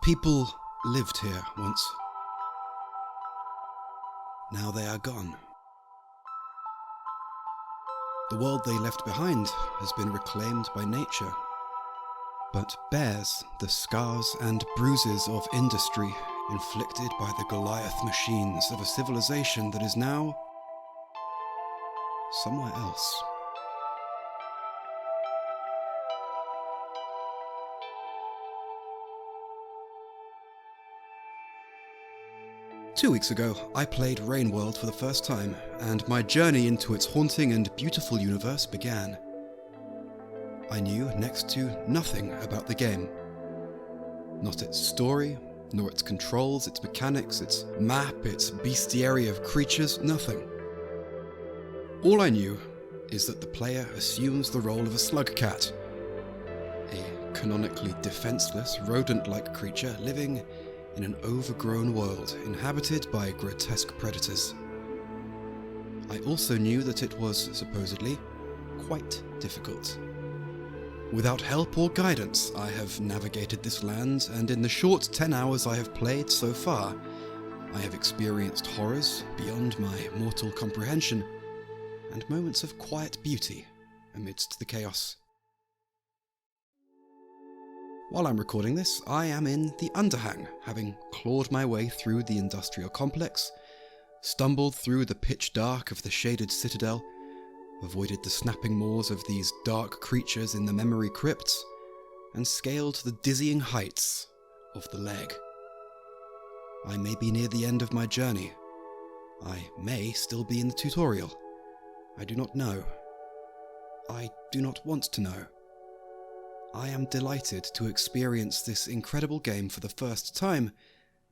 People lived here once. Now they are gone. The world they left behind has been reclaimed by nature, but bears the scars and bruises of industry inflicted by the Goliath machines of a civilization that is now somewhere else. Two weeks ago, I played Rainworld for the first time, and my journey into its haunting and beautiful universe began. I knew next to nothing about the game. Not its story, nor its controls, its mechanics, its map, its bestiary of creatures, nothing. All I knew is that the player assumes the role of a SLUG-CAT, a canonically defenseless, rodent-like creature living in an overgrown world inhabited by grotesque predators. I also knew that it was, supposedly, quite difficult. Without help or guidance, I have navigated this land, and in the short 10 hours I have played so far, I have experienced horrors beyond my mortal comprehension, and moments of quiet beauty amidst the chaos. While I'm recording this, I am in the Underhang, having clawed my way through the industrial complex, stumbled through the pitch dark of the shaded citadel, avoided the snapping maws of these dark creatures in the memory crypts, and scaled the dizzying heights of the leg. I may be near the end of my journey. I may still be in the tutorial. I do not know. I do not want to know. I am delighted to experience this incredible game for the first time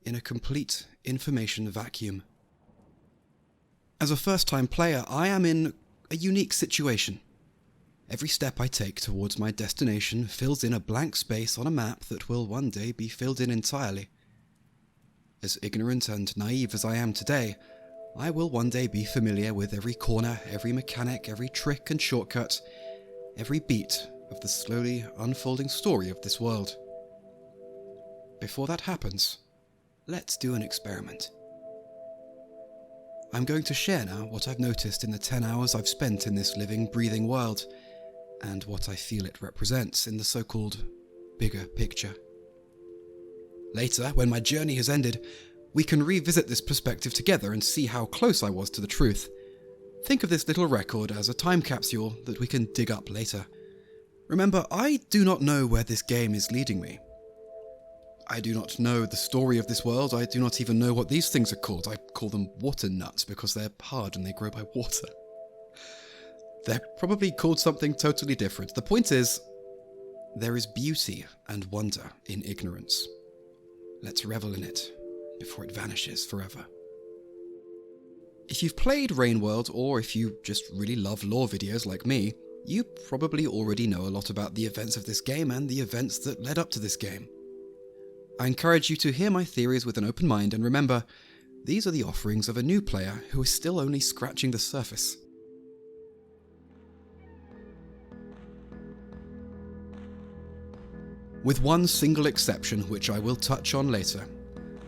in a complete information vacuum. As a first-time player, I am in a unique situation. Every step I take towards my destination fills in a blank space on a map that will one day be filled in entirely. As ignorant and naive as I am today, I will one day be familiar with every corner, every mechanic, every trick and shortcut, every beat of the slowly unfolding story of this world. Before that happens, let's do an experiment. I'm going to share now what I've noticed in the 10 hours I've spent in this living, breathing world, and what I feel it represents in the so-called bigger picture. Later, when my journey has ended, we can revisit this perspective together and see how close I was to the truth. Think of this little record as a time capsule that we can dig up later. Remember, I do not know where this game is leading me. I do not know the story of this world. I do not even know what these things are called. I call them water nuts because they're hard and they grow by water. They're probably called something totally different. The point is, there is beauty and wonder in ignorance. Let's revel in it before it vanishes forever. If you've played Rainworld, or if you just really love lore videos like me, you probably already know a lot about the events of this game and the events that led up to this game. I encourage you to hear my theories with an open mind, and remember, these are the offerings of a new player who is still only scratching the surface. With one single exception, which I will touch on later,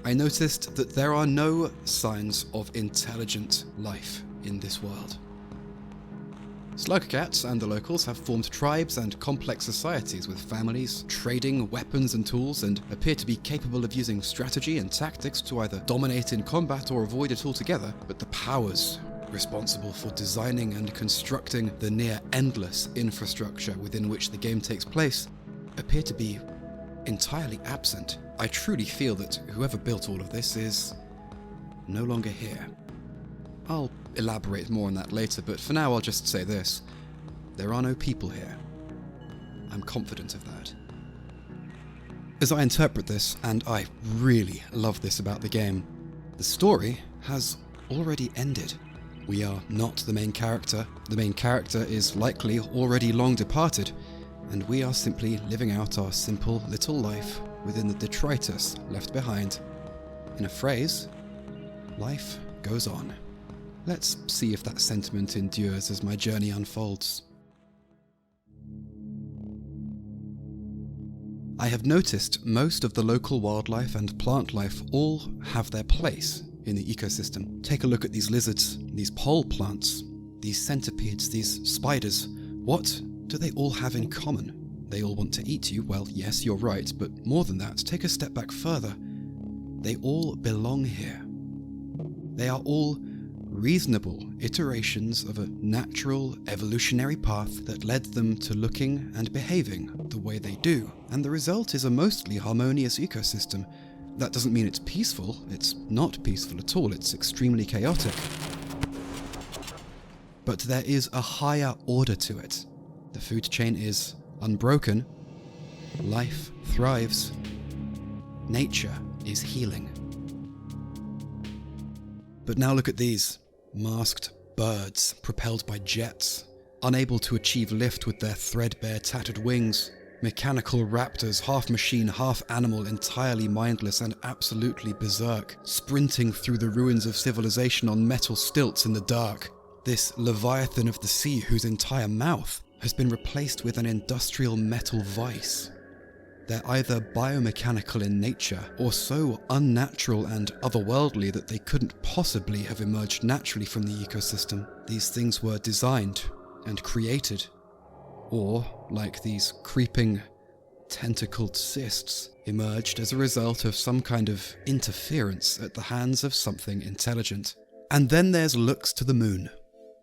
I noticed that there are no signs of intelligent life in this world. SLUG-CATs and the locals have formed tribes and complex societies with families, trading weapons and tools, and appear to be capable of using strategy and tactics to either dominate in combat or avoid it altogether, but the powers responsible for designing and constructing the near-endless infrastructure within which the game takes place appear to be entirely absent. I truly feel that whoever built all of this is no longer here. I'll elaborate more on that later, but for now I'll just say this. There are no people here. I'm confident of that. As I interpret this, and I really love this about the game, the story has already ended. We are not the main character. The main character is likely already long departed, and we are simply living out our simple little life within the detritus left behind. In a phrase, life goes on. Let's see if that sentiment endures as my journey unfolds. I have noticed most of the local wildlife and plant life all have their place in the ecosystem. Take a look at these lizards, these pole plants, these centipedes, these spiders. What do they all have in common? They all want to eat you. Well, yes, you're right, but more than that, take a step back further. They all belong here. They are all reasonable iterations of a natural evolutionary path that led them to looking and behaving the way they do, and the result is a mostly harmonious ecosystem. That doesn't mean it's peaceful. It's not peaceful at all. It's extremely chaotic. But there is a higher order to it. The food chain is unbroken. Life thrives. Nature is healing. But now look at these masked birds propelled by jets, unable to achieve lift with their threadbare tattered wings. Mechanical raptors, half machine, half animal, entirely mindless and absolutely berserk, sprinting through the ruins of civilization on metal stilts in the dark. This leviathan of the sea whose entire mouth has been replaced with an industrial metal vice. They're either biomechanical in nature, or so unnatural and otherworldly that they couldn't possibly have emerged naturally from the ecosystem. These things were designed and created. Or, like these creeping, tentacled cysts, emerged as a result of some kind of interference at the hands of something intelligent. And then there's Looks to the Moon.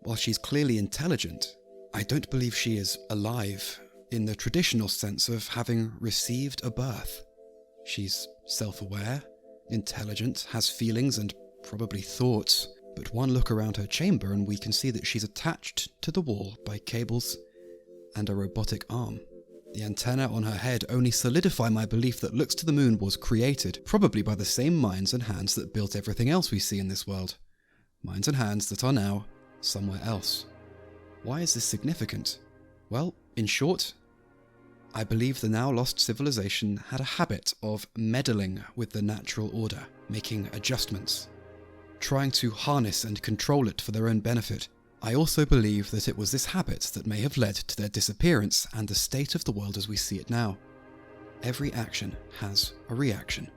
While she's clearly intelligent, I don't believe she is alive in the traditional sense of having received a birth. She's self-aware, intelligent, has feelings and probably thoughts, but one look around her chamber and we can see that she's attached to the wall by cables and a robotic arm. The antenna on her head only solidify my belief that Looks to the Moon was created, probably by the same minds and hands that built everything else we see in this world. Minds and hands that are now somewhere else. Why is this significant? Well, in short, I believe the now lost civilization had a habit of meddling with the natural order, making adjustments, trying to harness and control it for their own benefit. I also believe that it was this habit that may have led to their disappearance and the state of the world as we see it now. Every action has a reaction.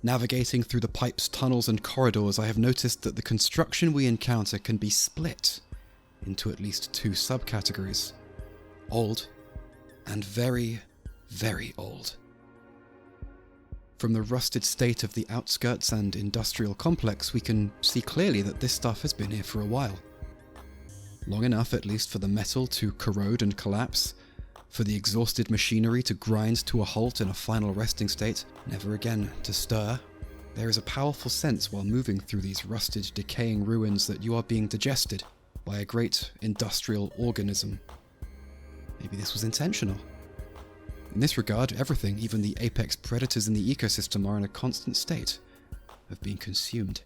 Navigating through the pipes, tunnels and corridors, I have noticed that the construction we encounter can be split into at least two subcategories. Old and very, very old. From the rusted state of the outskirts and industrial complex, we can see clearly that this stuff has been here for a while. Long enough at least for the metal to corrode and collapse, for the exhausted machinery to grind to a halt in a final resting state, never again to stir. There is a powerful sense while moving through these rusted, decaying ruins that you are being digested by a great industrial organism. Maybe this was intentional. In this regard, everything, even the apex predators in the ecosystem, are in a constant state of being consumed.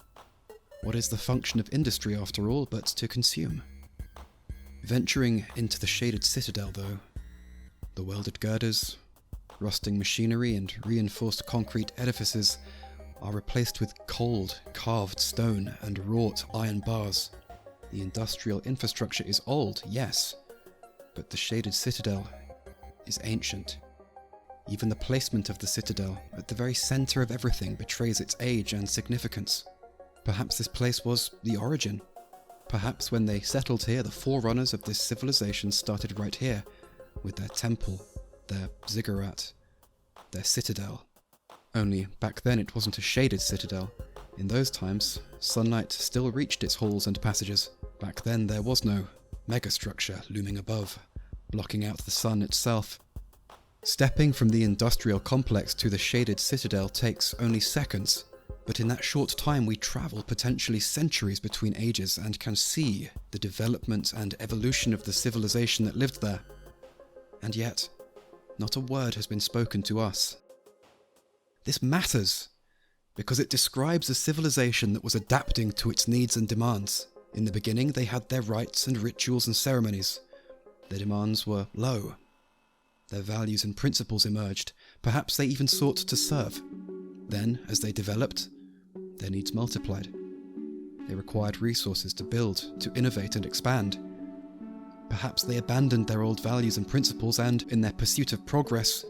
What is the function of industry, after all, but to consume? Venturing into the shaded citadel, though, the welded girders, rusting machinery and reinforced concrete edifices are replaced with cold, carved stone and wrought iron bars. The industrial infrastructure is old, yes, but the shaded citadel is ancient. Even the placement of the citadel, at the very center of everything, betrays its age and significance. Perhaps this place was the origin. Perhaps when they settled here, the forerunners of this civilization started right here, with their temple, their ziggurat, their citadel. Only back then it wasn't a shaded citadel. In those times, sunlight still reached its halls and passages. Back then there was no megastructure looming above, blocking out the sun itself. Stepping from the industrial complex to the shaded citadel takes only seconds, but in that short time we travel potentially centuries between ages and can see the development and evolution of the civilization that lived there. And yet, not a word has been spoken to us. This matters, because it describes a civilization that was adapting to its needs and demands. In the beginning, they had their rites and rituals and ceremonies. Their demands were low. Their values and principles emerged. Perhaps they even sought to serve. Then, as they developed, their needs multiplied. They required resources to build, to innovate and expand. Perhaps they abandoned their old values and principles and, in their pursuit of progress,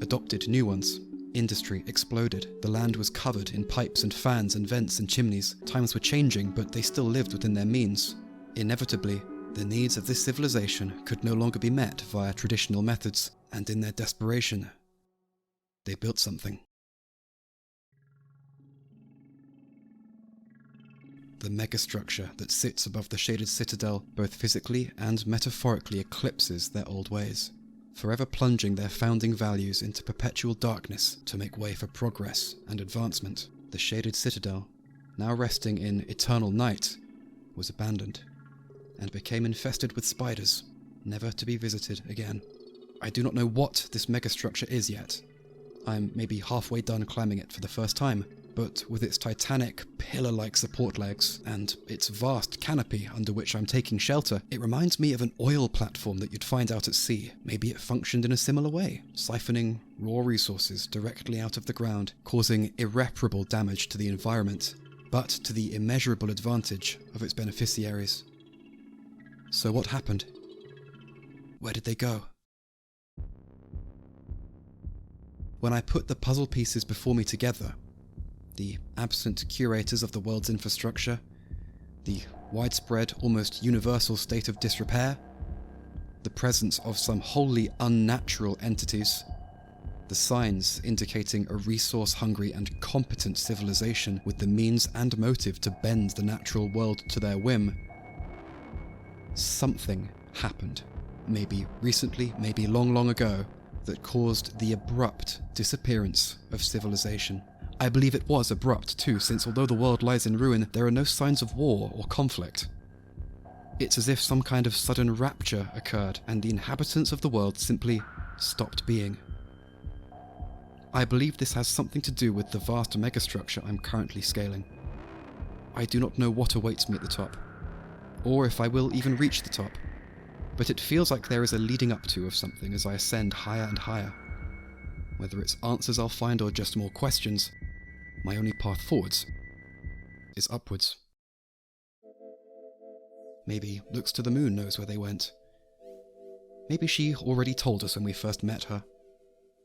adopted new ones. Industry exploded. The land was covered in pipes and fans and vents and chimneys. Times were changing, but they still lived within their means. Inevitably, the needs of this civilization could no longer be met via traditional methods, and in their desperation, they built something. The megastructure that sits above the shaded citadel, both physically and metaphorically, eclipses their old ways, forever plunging their founding values into perpetual darkness to make way for progress and advancement. The shaded citadel, now resting in eternal night, was abandoned, and became infested with spiders, never to be visited again. I do not know what this megastructure is yet. I'm maybe halfway done climbing it for the first time, but with its titanic, pillar-like support legs and its vast canopy under which I'm taking shelter, it reminds me of an oil platform that you'd find out at sea. Maybe it functioned in a similar way, siphoning raw resources directly out of the ground, causing irreparable damage to the environment, but to the immeasurable advantage of its beneficiaries. So what happened? Where did they go? When I put the puzzle pieces before me together, the absent curators of the world's infrastructure, the widespread, almost universal state of disrepair, the presence of some wholly unnatural entities, the signs indicating a resource-hungry and competent civilization with the means and motive to bend the natural world to their whim, something happened, maybe recently, maybe long, long ago, that caused the abrupt disappearance of civilization. I believe it was abrupt too, since although the world lies in ruin, there are no signs of war or conflict. It's as if some kind of sudden rapture occurred, and the inhabitants of the world simply stopped being. I believe this has something to do with the vast megastructure I'm currently scaling. I do not know what awaits me at the top, or if I will even reach the top, but it feels like there is a leading up to of something as I ascend higher and higher. Whether it's answers I'll find or just more questions, my only path forwards is upwards. Maybe Looks to the Moon knows where they went. Maybe she already told us when we first met her.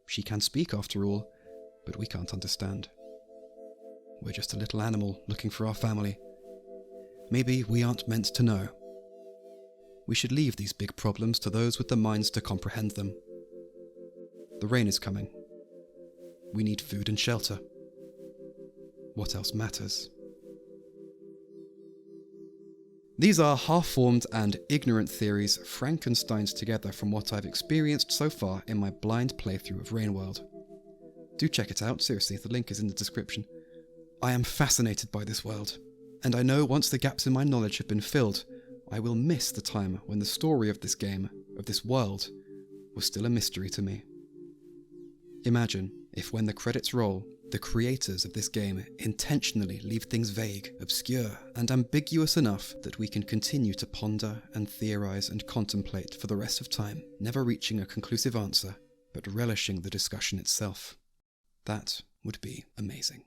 She can speak after all, but we can't understand. We're just a little animal looking for our family. Maybe we aren't meant to know. We should leave these big problems to those with the minds to comprehend them. The rain is coming. We need food and shelter. What else matters? These are half-formed and ignorant theories Frankensteined together from what I've experienced so far in my blind playthrough of Rainworld. Do check it out, seriously, the link is in the description. I am fascinated by this world, and I know once the gaps in my knowledge have been filled, I will miss the time when the story of this game, of this world, was still a mystery to me. Imagine if when the credits roll, the creators of this game intentionally leave things vague, obscure, and ambiguous enough that we can continue to ponder and theorize and contemplate for the rest of time, never reaching a conclusive answer, but relishing the discussion itself. That would be amazing.